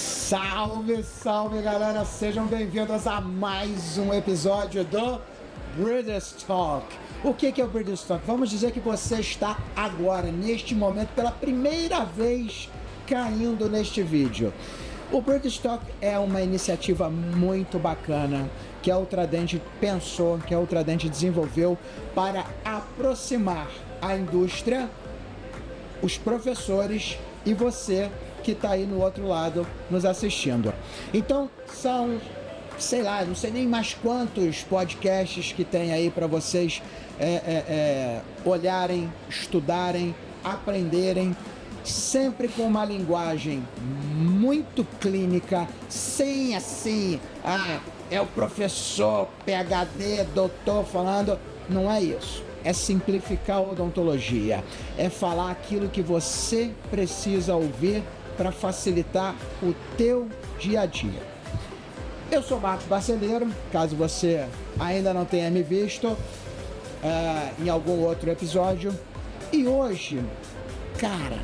Salve, salve galera, sejam bem-vindos a mais um episódio do Breeders Talk. O que é o Breeders Talk? Vamos dizer que você está agora, neste momento, pela primeira vez caindo neste vídeo. O Breeders Talk é uma iniciativa muito bacana que a Ultradent pensou, que a Ultradent desenvolveu para aproximar a indústria, os professores e você que está aí no outro lado nos assistindo. Então são, sei lá, não sei nem mais quantos podcasts que tem aí para vocês olharem, estudarem, aprenderem, sempre com uma linguagem muito clínica, sem assim, é o professor, PhD, doutor falando, não é isso. É simplificar a odontologia, é falar aquilo que você precisa ouvir para facilitar o teu dia a dia. Eu sou Marcos Barceleiro, caso você ainda não tenha me visto em algum outro episódio. E hoje, cara,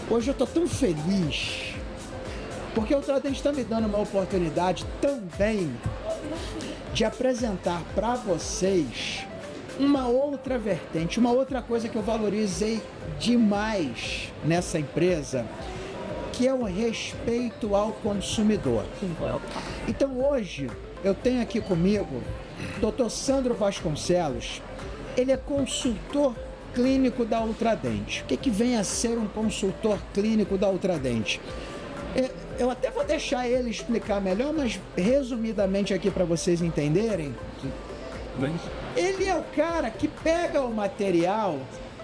hoje eu tô tão feliz, porque o Ultradent está me dando uma oportunidade também de apresentar para vocês uma outra vertente, uma outra coisa que eu valorizei demais nessa empresa, que é o respeito ao consumidor. Então hoje eu tenho aqui comigo o Dr. Sandro Vasconcelos. Ele é consultor clínico da Ultradent. O que vem a ser um consultor clínico da Ultradent? Eu até vou deixar ele explicar melhor, mas resumidamente aqui para vocês entenderem. Ele é o cara que pega o material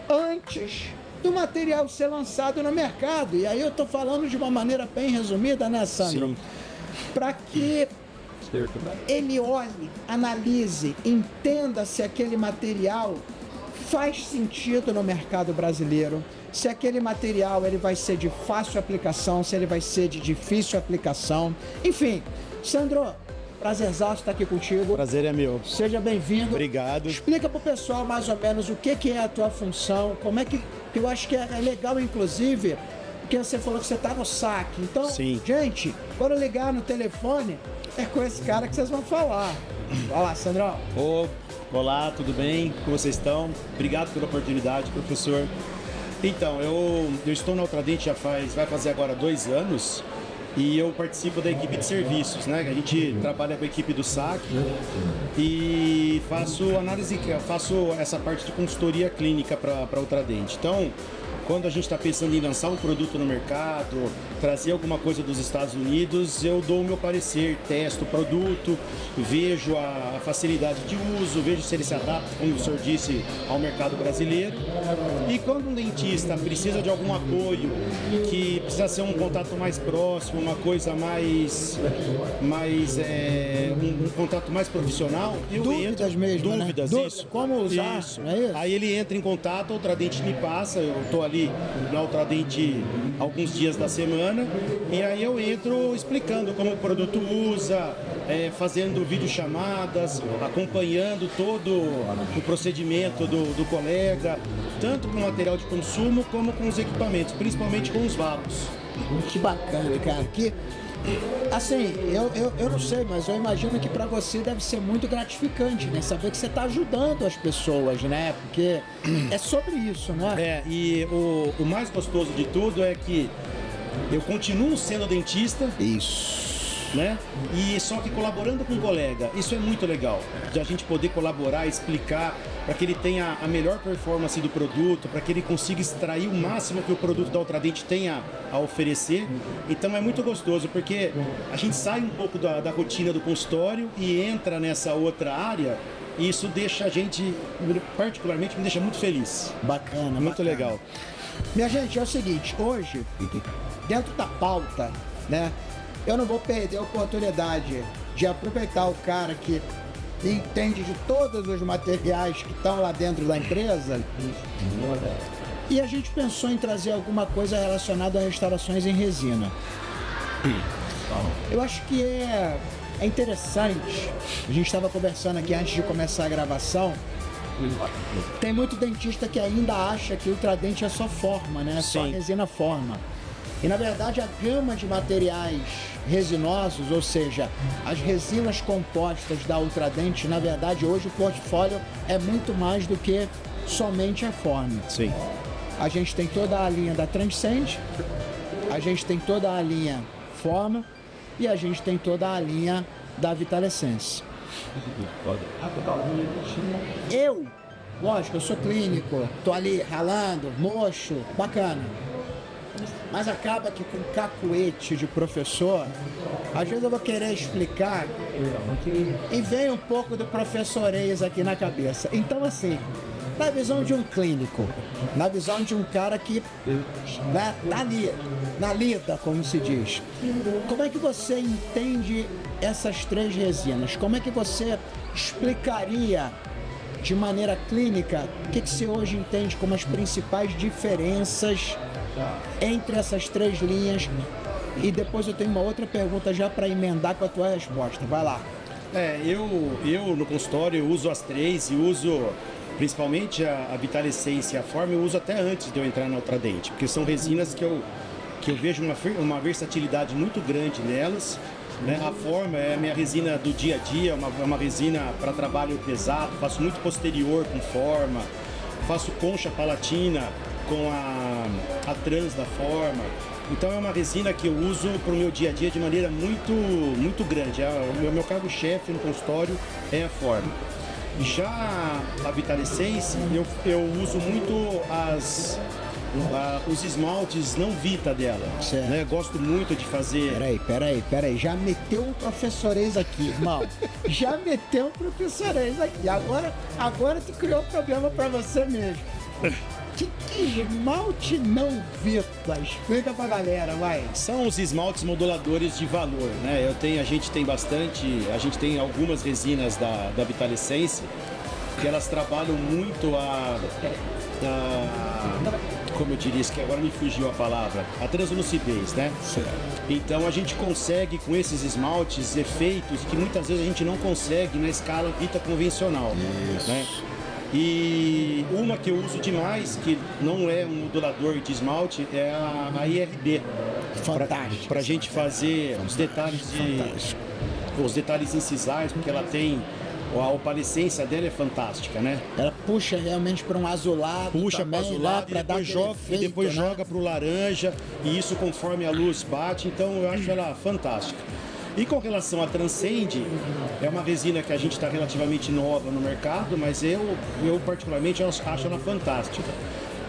antes do material ser lançado no mercado. E aí eu tô falando de uma maneira bem resumida, né, Sandro? Para que ele olhe, analise, entenda se aquele material faz sentido no mercado brasileiro, se aquele material ele vai ser de fácil aplicação, se ele vai ser de difícil aplicação. Enfim, Sandro, prazerzaço estar aqui contigo. Prazer é meu. Seja bem-vindo. Obrigado. Explica pro pessoal mais ou menos o que é a tua função, como é que eu acho que é legal, inclusive, porque você falou que você tá no saque. Então, sim, gente, quando ligar no telefone, é com esse cara que vocês vão falar. Vai lá, Sandrão. Olá, tudo bem? Como vocês estão? Obrigado pela oportunidade, professor. Então, eu estou na Ultradent vai fazer agora 2 anos. E eu participo da equipe de serviços, né? A gente trabalha com a equipe do SAC e faço essa parte de consultoria clínica para a Ultradent. Então, quando a gente está pensando em lançar um produto no mercado, trazer alguma coisa dos Estados Unidos, eu dou o meu parecer, testo o produto, vejo a facilidade de uso, vejo se ele se adapta, como o senhor disse, ao mercado brasileiro. E quando um dentista precisa de algum apoio, que precisa ser um contato mais próximo, uma coisa um contato mais profissional, Dúvidas mesmo, dúvidas, né? isso. Como usar, isso. Não é isso? Aí ele entra em contato, a Ultradent me passa, eu estou ali na Ultradent alguns dias da semana, e aí eu entro explicando como o produto usa, fazendo videochamadas, acompanhando todo o procedimento do colega, tanto com o material de consumo como com os equipamentos, principalmente com os valos. Que bacana, cara. Assim, eu não sei, mas eu imagino que para você deve ser muito gratificante, né? Saber que você está ajudando as pessoas, né? Porque é sobre isso, né? E o mais gostoso de tudo é que eu continuo sendo dentista. Isso. Né? E só que colaborando com um colega, isso é muito legal, de a gente poder colaborar, explicar, para que ele tenha a melhor performance do produto, para que ele consiga extrair o máximo que o produto da Ultradent tenha a oferecer. Então é muito gostoso, porque a gente sai um pouco da rotina do consultório e entra nessa outra área, e isso deixa a gente, particularmente, me deixa muito feliz. Bacana, muito bacana. legal. Minha gente, é o seguinte, hoje, dentro da pauta, né? Eu não vou perder a oportunidade de aproveitar o cara que entende de todos os materiais que estão lá dentro da empresa. E a gente pensou em trazer alguma coisa relacionada a restaurações em resina. Eu acho que é É interessante, a gente estava conversando aqui antes de começar a gravação, tem muito dentista que ainda acha que Ultradent é só forma, né? Só Sim. resina forma. E na verdade a gama de materiais resinosos, ou seja, as resinas compostas da Ultradent, na verdade hoje o portfólio é muito mais do que somente a forma. Sim. A gente tem toda a linha da Transcend, a gente tem toda a linha Forma e a gente tem toda a linha da Vitalescence. Lógico, eu sou clínico, tô ali ralando, mocho, bacana. Mas acaba que com cacuete de professor, às vezes eu vou querer explicar e vem um pouco do professorês aqui na cabeça. Então assim, na visão de um clínico, na visão de um cara que né, tá ali, na lida, como se diz. Como é que você entende essas três resinas? Como é que você explicaria de maneira clínica o que você hoje entende como as principais diferenças entre essas três linhas? E depois eu tenho uma outra pergunta já para emendar com a tua resposta. Vai lá. Eu no consultório eu uso as três e uso principalmente a Vitalescence e a Forma, eu uso até antes de eu entrar na Ultradent, porque são resinas que eu vejo uma versatilidade muito grande nelas. Né? A Forma é a minha resina do dia a dia, uma resina para trabalho pesado, faço muito posterior com Forma, faço concha palatina com a trans da Forma. Então é uma resina que eu uso para o meu dia a dia de maneira muito grande. O meu cargo-chefe no consultório é a Forma. Já a Vitalescence, eu uso muito os esmaltes não Vita dela. Né? Gosto muito de fazer... Peraí. Já meteu um professorês aqui, irmão. Já meteu um professorês aqui. Agora tu criou problema pra você mesmo. Que esmalte não Vita? Explica pra galera, vai. São os esmaltes moduladores de valor, né? A gente tem algumas resinas da Vitalescence que elas trabalham muito como eu diria, que agora me fugiu a palavra, a translucidez, né? Certo. Então a gente consegue com esses esmaltes efeitos que muitas vezes a gente não consegue na escala Vita convencional. Isso. Né? E uma que eu uso demais, que não é um modulador de esmalte, é a IRB. Fantástico. Para a gente fazer os detalhes incisais, porque ela tem... A opalescência dela é fantástica, né? Ela puxa realmente para um azulado. Puxa para azulado né? e depois joga para o laranja, e isso conforme a luz bate, então eu acho ela fantástica. E com relação à Transcend, é uma resina que a gente está relativamente nova no mercado, mas eu particularmente acho ela fantástica.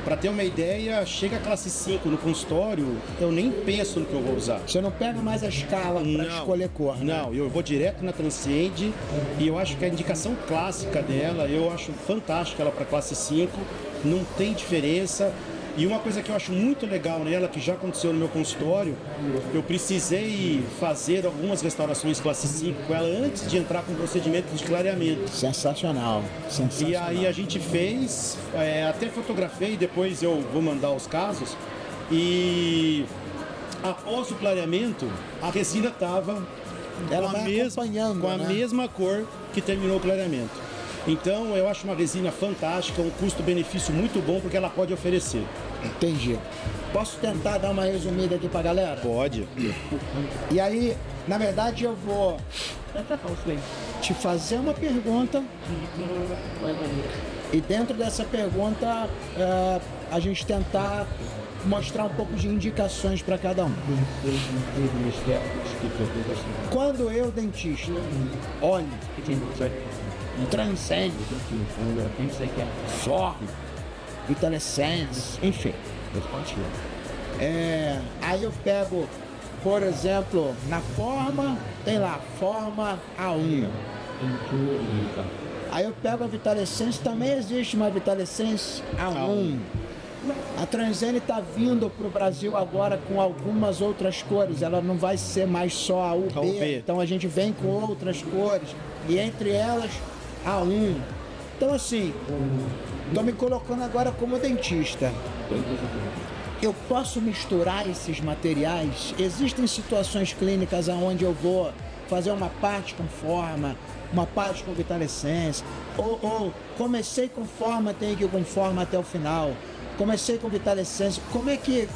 Para ter uma ideia, chega a classe 5 no consultório, eu nem penso no que eu vou usar. Você não pega mais a escala para escolher cor, né? Não, eu vou direto na Transcend e eu acho que a indicação clássica dela, eu acho fantástica ela para classe 5, não tem diferença. E uma coisa que eu acho muito legal nela, que já aconteceu no meu consultório, eu precisei fazer algumas restaurações classe 5 com ela antes de entrar com o procedimento de clareamento. Sensacional. E aí a gente fez, até fotografei, depois eu vou mandar os casos. E após o clareamento, a resina estava com a mesma cor que terminou o clareamento. Então eu acho uma resina fantástica, um custo-benefício muito bom porque ela pode oferecer. Entendi. Posso tentar dar uma resumida aqui pra galera? Pode. E aí, na verdade, eu vou te fazer uma pergunta. E dentro dessa pergunta, a gente tentar mostrar um pouco de indicações para cada um. Quando eu, dentista, olho Transcend, Forma, Vitalescence, enfim. Aí eu pego, por exemplo, na Forma, tem lá, Forma A1. Aí eu pego a Vitalescence, também existe uma Vitalescence A1. A Transcend está vindo para o Brasil agora com algumas outras cores, ela não vai ser mais só a UB, então a gente vem com outras cores, e entre elas A1. Então assim, estou me colocando agora como dentista. Eu posso misturar esses materiais? Existem situações clínicas onde eu vou fazer uma parte com forma, uma parte com Vitalescence, ou comecei com forma, tenho que ir com forma até o final, comecei com Vitalescence. Como é que,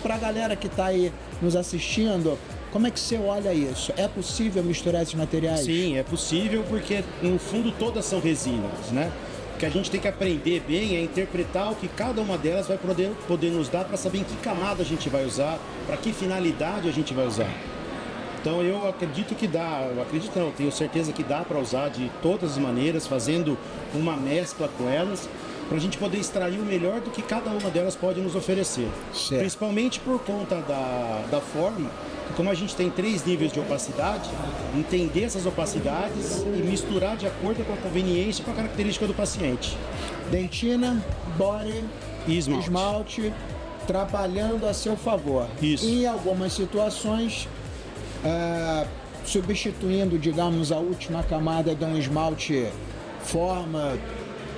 pra galera que tá aí nos assistindo, como é que você olha isso? É possível misturar esses materiais? Sim, é possível porque no fundo todas são resinas, né? O que a gente tem que aprender bem é interpretar o que cada uma delas vai poder nos dar para saber em que camada a gente vai usar, para que finalidade a gente vai usar. Então eu acredito que dá, tenho certeza que dá para usar de todas as maneiras, fazendo uma mescla com elas, para a gente poder extrair o melhor do que cada uma delas pode nos oferecer. Certo. Principalmente por conta da forma, que como a gente tem 3 níveis de opacidade, entender essas opacidades e misturar de acordo com a conveniência e com a característica do paciente. Dentina, body, E esmalte. esmalte, trabalhando a seu favor. Isso. Em algumas situações, substituindo, digamos, a última camada de um esmalte forma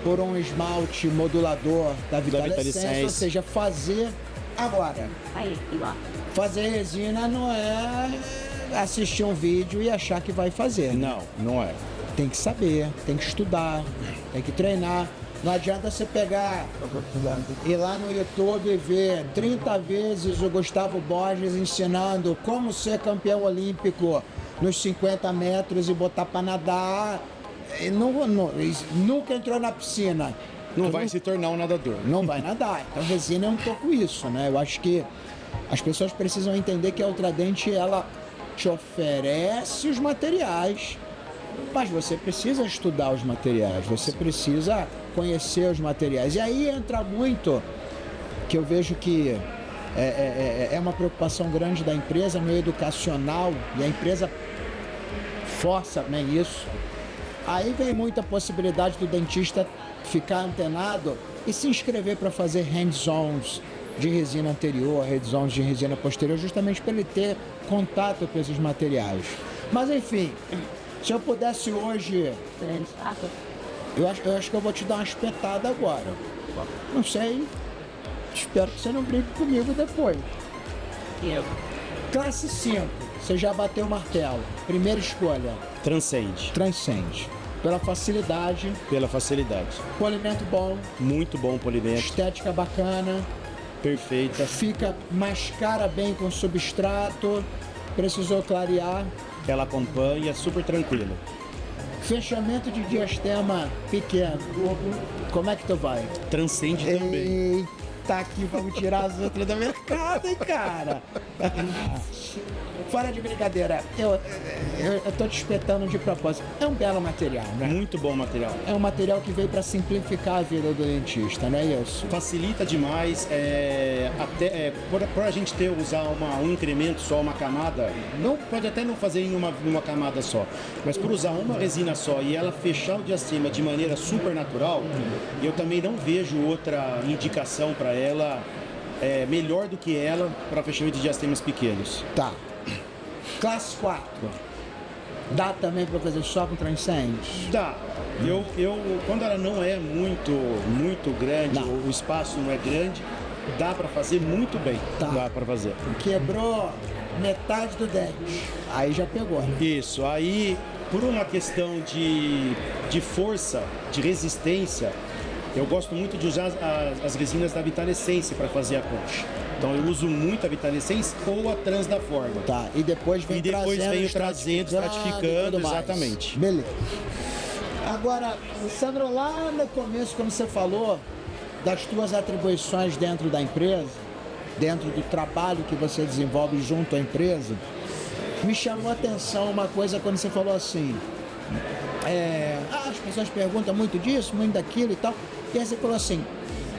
por um esmalte modulador da Vitalescence, Vitalescence. ou seja, fazer agora. Aí, igual. Fazer resina não é assistir um vídeo e achar que vai fazer. Não, não é. Tem que saber, tem que estudar, tem que treinar. Não adianta você pegar, ir lá no YouTube e ver 30 vezes o Gustavo Borges ensinando como ser campeão olímpico nos 50 metros e botar para nadar. E nunca entrou na piscina. Não vai se tornar um nadador. Não vai nadar. Então resina é um pouco isso, né? Eu acho que as pessoas precisam entender que a Ultradente, ela te oferece os materiais, mas você precisa estudar os materiais, você precisa conhecer os materiais. E aí entra muito, que eu vejo que é uma preocupação grande da empresa no educacional, e a empresa força bem isso. Aí vem muita possibilidade do dentista ficar antenado e se inscrever para fazer hands-ons de resina anterior, hands-ons de resina posterior, justamente para ele ter contato com esses materiais. Mas enfim, se eu pudesse hoje, Grande saco. eu acho que eu vou te dar uma espetada agora. Não sei, espero que você não brigue comigo depois. Eu. Classe 5, você já bateu o martelo. Primeira escolha, Transcende. Transcende. Pela facilidade, Pela facilidade. polimento bom, Muito bom polimento. estética bacana, Perfeita. fica, mascara bem com substrato, precisou clarear, Ela acompanha, super tranquilo. fechamento de diastema pequeno. Como é que tu vai? Transcende também. Eita, aqui vamos tirar as outras do mercado, hein, cara? Fora de brincadeira, eu tô te espetando de propósito. É um belo material, né? Muito bom material. É um material que veio para simplificar a vida do dentista, não é isso? Facilita demais, por a gente usar um incremento só, uma camada, não, pode até não fazer em uma camada só, mas por usar uma resina só e ela fechar o diastema de maneira super natural, eu também não vejo outra indicação para ela melhor do que ela para fechamento de diastemas pequenos. Tá. Classe 4. Dá também para fazer só com Transcende? Dá. Quando ela não é muito grande, Não. o espaço não é grande, dá para fazer muito bem. Tá. Dá para fazer. Quebrou metade do dente. Aí já pegou, né? Isso, aí por uma questão de força, de resistência, eu gosto muito de usar as resinas da Vitalescence para fazer a concha. Então eu uso muito a Vitalescence ou a Trans da Forma. Tá, e depois vem E depois venho trazendo, e estratificando, tudo mais. exatamente. Beleza. Agora, Sandro, lá no começo, quando você falou das tuas atribuições dentro da empresa, dentro do trabalho que você desenvolve junto à empresa, me chamou a atenção uma coisa quando você falou assim, as pessoas perguntam muito disso, muito daquilo e tal, e aí você falou assim,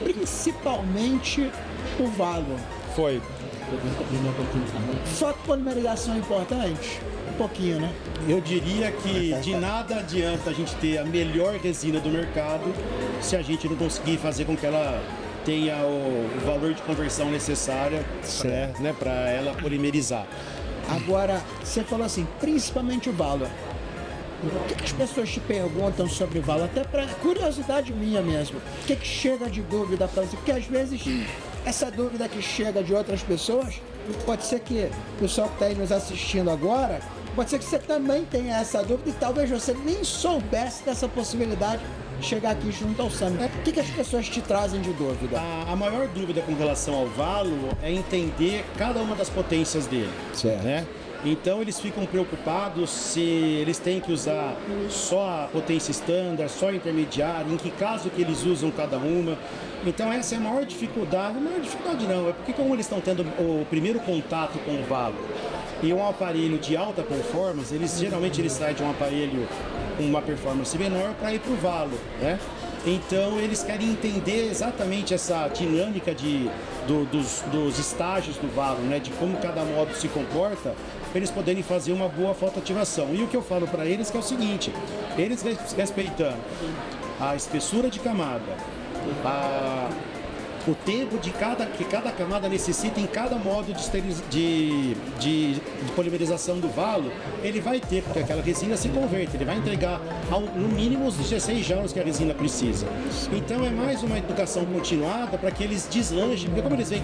principalmente o valo. Foi. Fotopolimerização é importante? Um pouquinho, né? Eu diria que de nada adianta a gente ter a melhor resina do mercado se a gente não conseguir fazer com que ela tenha o valor de conversão necessária para ela polimerizar. Agora, você falou assim, principalmente o valo. O que as pessoas te perguntam sobre valo? Até para curiosidade minha mesmo. O que chega de dúvida para você? Porque às vezes essa dúvida que chega de outras pessoas pode ser que o pessoal que está aí nos assistindo agora, pode ser que você também tenha essa dúvida e talvez você nem soubesse dessa possibilidade de chegar aqui junto ao Summit. O que as pessoas te trazem de dúvida? A maior dúvida com relação ao valo é entender cada uma das potências dele. Certo. Né? Então eles ficam preocupados se eles têm que usar só a potência estándar, só a intermediária, em que caso que eles usam cada uma. Então essa é a maior dificuldade não, é porque como eles estão tendo o primeiro contato com o valo e um aparelho de alta performance, geralmente eles saem de um aparelho com uma performance menor para ir para o valo, né? Então eles querem entender exatamente essa dinâmica dos estágios do valo, né? De como cada modo se comporta, para eles poderem fazer uma boa fotoativação. E o que eu falo para eles que é o seguinte, eles respeitando a espessura de camada, o tempo que cada camada necessita em cada modo de polimerização do valo, ele vai ter, porque aquela resina se converte, ele vai entregar no mínimo os 16 joules que a resina precisa. Então é mais uma educação continuada para que eles deslanchem, porque como eles vêm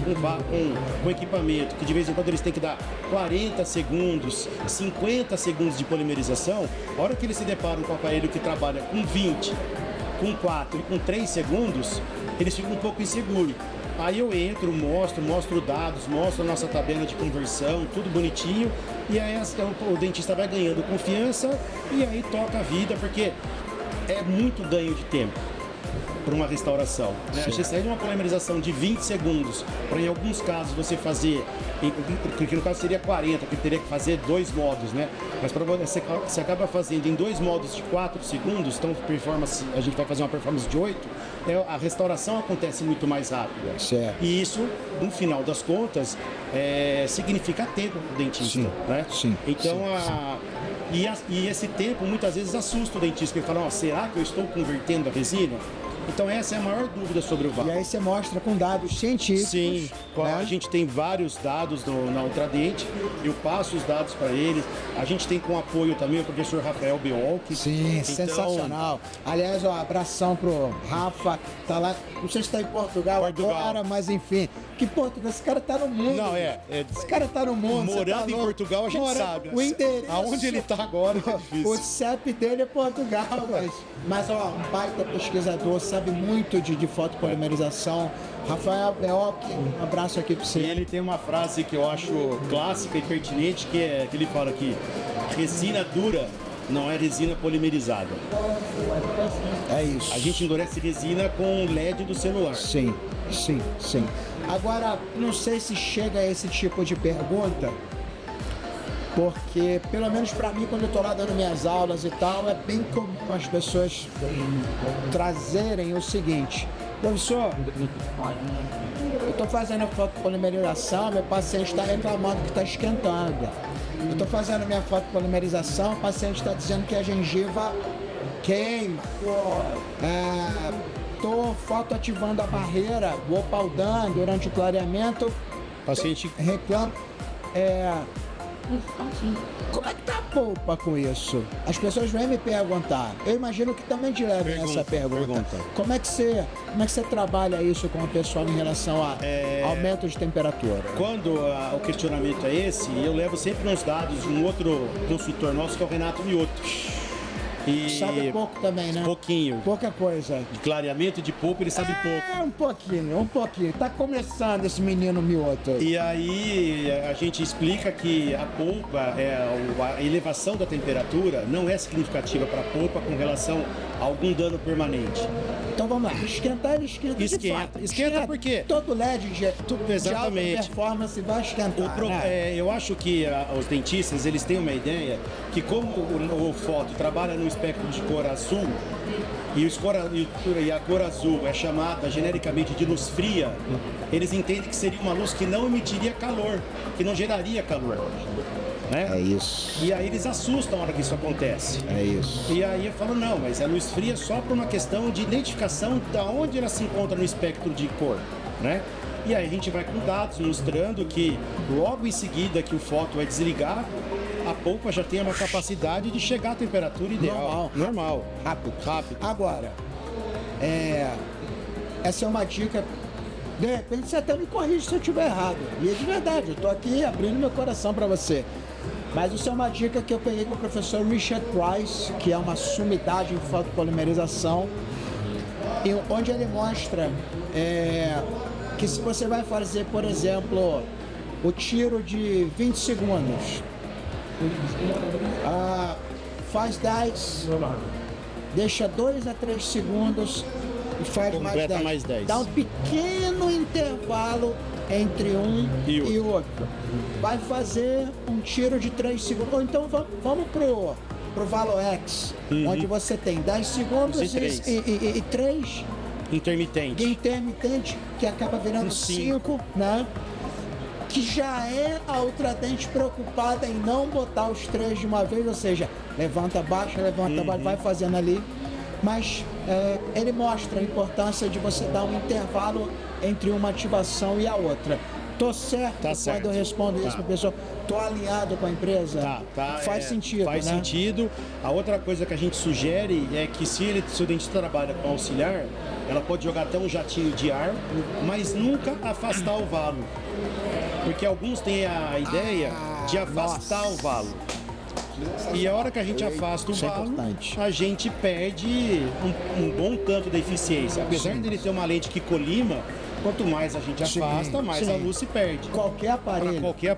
com equipamento, que de vez em quando eles têm que dar 40 segundos, 50 segundos de polimerização, a hora que eles se deparam com um aparelho que trabalha com 20, com 4 e com 3 segundos, eles ficam um pouco inseguros. Aí eu entro, mostro dados, mostro a nossa tabela de conversão, tudo bonitinho, e aí o dentista vai ganhando confiança e aí toca a vida, porque é muito ganho de tempo para uma restauração. Né? A gente sai de uma polimerização de 20 segundos para, em alguns casos, você fazer, que no caso seria 40, que teria que fazer 2 modos, né? Mas para você acaba fazendo em 2 modos de 4 segundos, então a gente vai fazer uma performance de 8, a restauração acontece muito mais rápida. Certo. E isso, no final das contas, significa tempo para o dentista. Sim, né? sim, então, sim. E esse tempo muitas vezes assusta o dentista, porque ele fala, será que eu estou convertendo a resina? Então essa é a maior dúvida sobre o valo. E aí você mostra com dados científicos. Sim, né? A gente tem vários dados na Ultradente, eu passo os dados para eles. A gente tem com apoio também o professor Rafael Beolk. Sim, então, sensacional. Aliás, ó, abração pro Rafa, tá lá, não sei se tá em Portugal agora, mas enfim, que Portugal, esse cara tá no mundo. Não, esse cara tá no mundo. Morando tá em Portugal, a gente sabe. O endereço. Aonde ele tá agora é difícil. O CEP dele é Portugal, mas ó, um baita pesquisador, sabe muito de fotopolimerização. Rafael Beolk, um abraço aqui pra você. E ele tem uma frase que eu acho clássica e pertinente, que ele fala que resina dura não é resina polimerizada. É isso. A gente endurece resina com LED do celular. Sim. Agora, não sei se chega a esse tipo de pergunta, porque, pelo menos para mim, quando eu tô lá dando minhas aulas e tal, é bem comum as pessoas trazerem o seguinte: professor, eu tô fazendo a fotopolimerização, meu paciente está reclamando que está esquentando. Eu tô fazendo minha fotopolimerização, o paciente está dizendo que a gengiva queima. Tô fotoativando a barreira, vou paudando durante o clareamento, O paciente reclama. Como é que tá a polpa com isso? As pessoas vêm me perguntar. Eu imagino que também te levem essa pergunta. Como é que você trabalha isso com o pessoal em relação a aumento de temperatura? Quando o questionamento é esse, eu levo sempre nos dados de um outro consultor nosso, que é o Renato Mioto. E sabe pouco também, né? Pouquinho. Pouca coisa. De clareamento de polpa, ele sabe pouco. Um pouquinho. Tá começando esse menino Mioto. E aí a gente explica que a polpa, a elevação da temperatura não é significativa para a polpa com relação a algum dano permanente. Então vamos lá, esquentar ele esquenta. Esquenta porque todo LED de alta performance vai esquentar. Eu acho que os dentistas, eles têm uma ideia que como o foto trabalha no espectro de cor azul e a cor azul é chamada genericamente de luz fria, eles entendem que seria uma luz que não emitiria calor, que não geraria calor. Né? É isso. E aí eles assustam na hora que isso acontece. É isso. E aí eu falo, não, mas a luz fria é só por uma questão de identificação de onde ela se encontra no espectro de cor, né? E aí a gente vai com dados mostrando que logo em seguida que o foto vai desligar, a polpa já tem uma capacidade de chegar à temperatura ideal. De repente você até me corrige se eu estiver errado. E é de verdade, eu estou aqui abrindo meu coração para você. Mas isso é uma dica que eu peguei com o professor Richard Price, que é uma sumidade em fotopolimerização, onde ele mostra que se você vai fazer, por exemplo, o tiro de 20 segundos, faz 10, deixa 2 a 3 segundos e faz mais 10. Dá um pequeno intervalo entre um e outro. Vai fazer um tiro de 3 segundos. Ou então vamos pro Valox, onde você tem 10 segundos e 3 intermitente, que acaba virando 5, né? Que já é a Ultradente preocupada em não botar os 3 de uma vez, ou seja, levanta, baixa, vai fazendo ali. Mas ele mostra a importância de você dar um intervalo entre uma ativação e a outra. Tô certo quando eu respondo isso para a pessoa? Tô alinhado com a empresa? Faz sentido, faz né? sentido. A outra coisa que a gente sugere é que se o dentista trabalha com auxiliar, ela pode jogar até um jatinho de ar, mas nunca afastar o valo. Porque alguns têm a ideia de afastar o valo. E a hora que a gente afasta o valo, a gente perde um bom tanto da eficiência. Apesar dele ter uma lente que colima, quanto mais a gente afasta, mais a luz se perde. Qualquer aparelho. Pra qualquer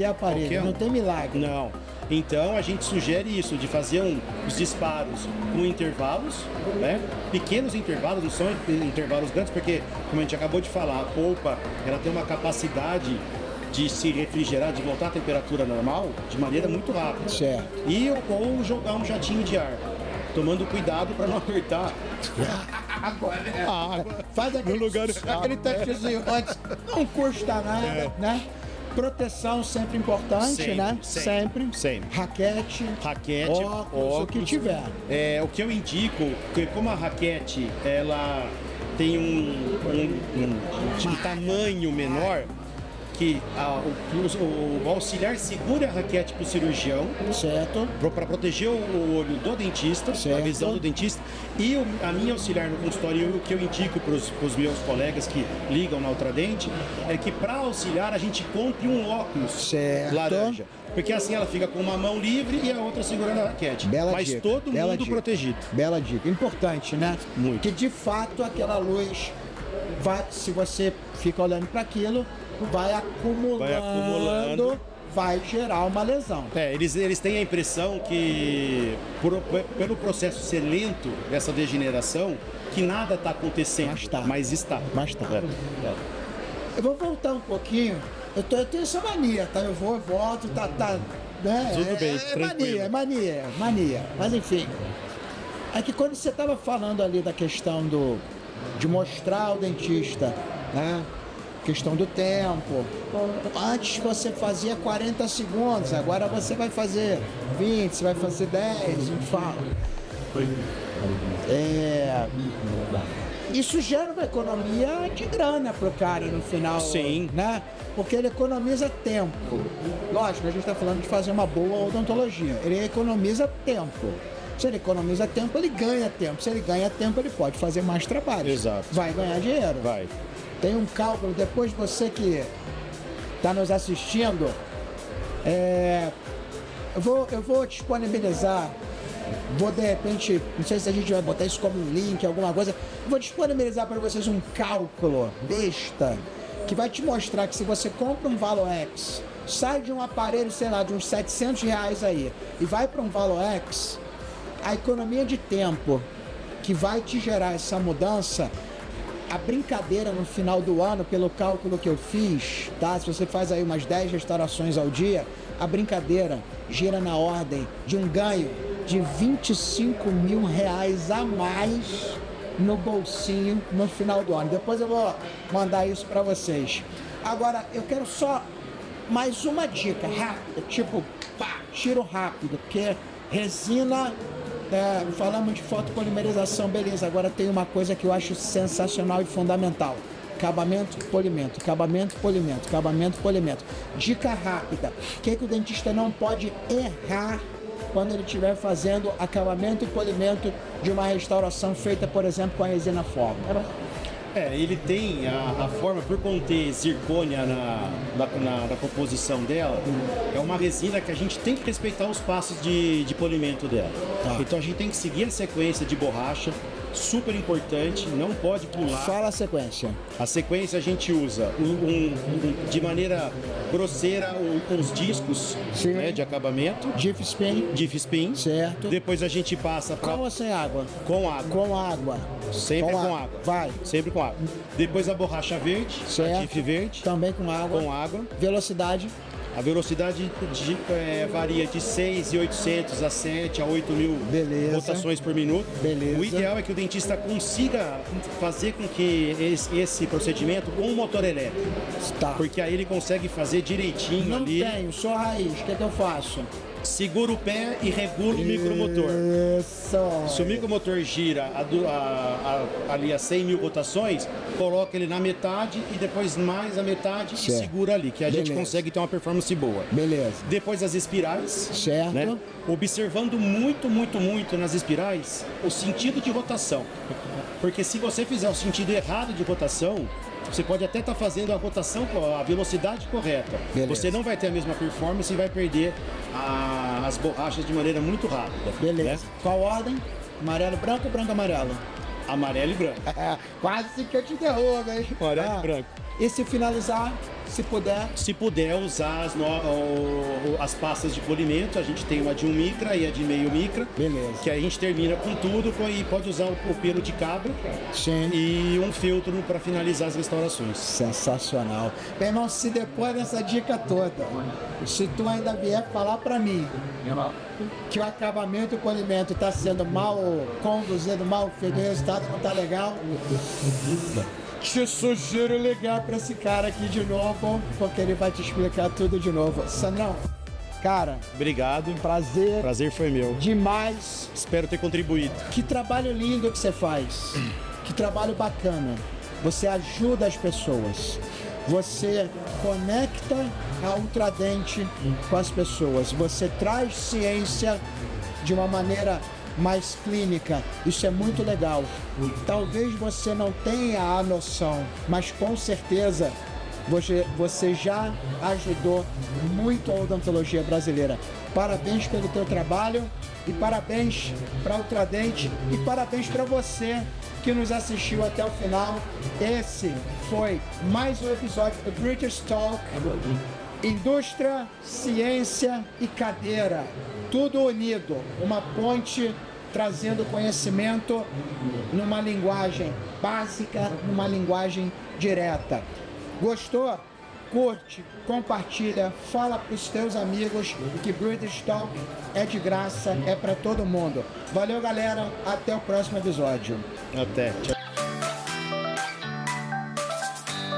aparelho. Não tem milagre. Não. Então a gente sugere isso, de fazer os disparos com intervalos, né? Pequenos intervalos, não são intervalos grandes, porque, como a gente acabou de falar, a polpa ela tem uma capacidade de se refrigerar, de voltar à temperatura normal de maneira muito rápida. Certo. Ou jogar um jatinho de ar, tomando cuidado para não apertar. Agora, faz aquele testezinho antes, não custa nada, né? Proteção sempre importante, né? Sempre. Raquete, óculos, o que tiver. O que eu indico, porque como a raquete ela tem um tamanho menor, que o auxiliar segura a raquete para o cirurgião, certo, para proteger o olho do dentista, certo, a visão do dentista, e a minha auxiliar no consultório, o que eu indico para os meus colegas que ligam na Ultradente, é que para auxiliar a gente compre um óculos laranja, porque assim ela fica com uma mão livre e a outra segurando a raquete, mas todo mundo protegido. Bela dica, importante, né? Muito. Que de fato aquela luz vai, se você fica olhando para aquilo, vai acumulando, vai gerar uma lesão. Eles têm a impressão que, pelo processo ser lento, dessa degeneração, que nada está acontecendo, mas está. Eu vou voltar um pouquinho, eu tenho essa mania, tá? Eu volto, né? Tudo bem, tranquilo. É mania. Mas enfim, é que quando você estava falando ali da questão de mostrar ao dentista, né? Questão do tempo. Antes você fazia 40 segundos, agora você vai fazer 20, você vai fazer 10, enfim. Isso gera uma economia de grana pro cara no final. Sim. Né? Porque ele economiza tempo. Lógico, a gente está falando de fazer uma boa odontologia. Ele economiza tempo. Se ele economiza tempo, ele ganha tempo. Se ele ganha tempo, ele pode fazer mais trabalho. Exato. Vai ganhar dinheiro. Vai. Tem um cálculo, depois você que está nos assistindo, eu vou disponibilizar, vou de repente, não sei se a gente vai botar isso como um link, alguma coisa, vou disponibilizar para vocês um cálculo besta, que vai te mostrar que se você compra um Valox, sai de um aparelho, sei lá, de uns R$700 aí, e vai para um Valox, a economia de tempo que vai te gerar essa mudança, a brincadeira no final do ano, pelo cálculo que eu fiz, tá? Se você faz aí umas 10 restaurações ao dia, a brincadeira gira na ordem de um ganho de R$25 mil a mais no bolsinho no final do ano. Depois eu vou mandar isso para vocês. Agora, eu quero só mais uma dica rápida, tipo, tiro rápido, porque resina... falamos de fotopolimerização, beleza. Agora tem uma coisa que eu acho sensacional e fundamental: acabamento, polimento, acabamento, polimento, acabamento, polimento. Dica rápida: o que o dentista não pode errar quando ele estiver fazendo acabamento e polimento de uma restauração feita, por exemplo, com a resina forma? Ele tem a forma, por conter zircônia na composição dela, é uma resina que a gente tem que respeitar os passos de polimento dela. Tá. Então a gente tem que seguir a sequência de borracha, super importante, não pode pular. Fala a sequência. A sequência a gente usa de maneira grosseira uns discos, Sim. né, de acabamento, Diff spin. diff spin. Certo. Depois a gente passa para Com ou sem água? com água. Com água. Sempre com água. Vai. Sempre com água. Depois a borracha verde, Certo. a diff verde, Também com água. com água. Velocidade. A velocidade varia de 6.800 a 7 a 8.000 Beleza. rotações por minuto. Beleza. O ideal é que o dentista consiga fazer com que esse procedimento com um motor elétrico. Tá. Porque aí ele consegue fazer direitinho Não ali. tenho, sou raiz. O que eu faço? Segura o pé e regula o micromotor. Isso. Se o micromotor gira ali a 100.000 rotações, coloca ele na metade e depois mais a metade Certo. e segura ali, que a gente Beleza. consegue ter uma performance boa. Beleza. Depois as espirais, Certo. né? Observando muito nas espirais o sentido de rotação. Porque se você fizer o sentido errado de rotação, você pode até estar fazendo a rotação com a velocidade correta. Beleza. Você não vai ter a mesma performance e vai perder as borrachas de maneira muito rápida. Beleza. Né? Qual ordem? Amarelo, branco ou branco, amarelo? Amarelo e branco. Quase que eu te derrubo, hein? Amarelo e branco. E se finalizar, se puder? Se puder usar as pastas de polimento, a gente tem uma de 1 micra e a de meio micra. Beleza. Que a gente termina com tudo e pode usar o pelo de cabra Sim. e um filtro para finalizar as restaurações. Sensacional. Meu irmão, se depois dessa dica toda, se tu ainda vier falar pra mim que o acabamento e o polimento tá sendo mal conduzido, mal feito, o resultado não tá legal, te sugiro ligar pra esse cara aqui de novo, porque ele vai te explicar tudo de novo. Sandrão, cara, Obrigado. prazer Prazer foi meu. demais. Espero ter contribuído. Que trabalho lindo que você faz. Que trabalho bacana. Você ajuda as pessoas. Você conecta a Ultradente com as pessoas. Você traz ciência de uma maneira mais clínica. Isso é muito legal. Talvez você não tenha a noção, mas com certeza você já ajudou muito a odontologia brasileira. Parabéns pelo teu trabalho e parabéns para a Ultradente e parabéns para você que nos assistiu até o final. Esse foi mais um episódio do British Talk. Indústria, ciência e cadeira, tudo unido, uma ponte trazendo conhecimento numa linguagem básica, numa linguagem direta. Gostou? Curte, compartilha, fala para os teus amigos que British Talk é de graça, é para todo mundo. Valeu, galera, até o próximo episódio. Até. Tchau.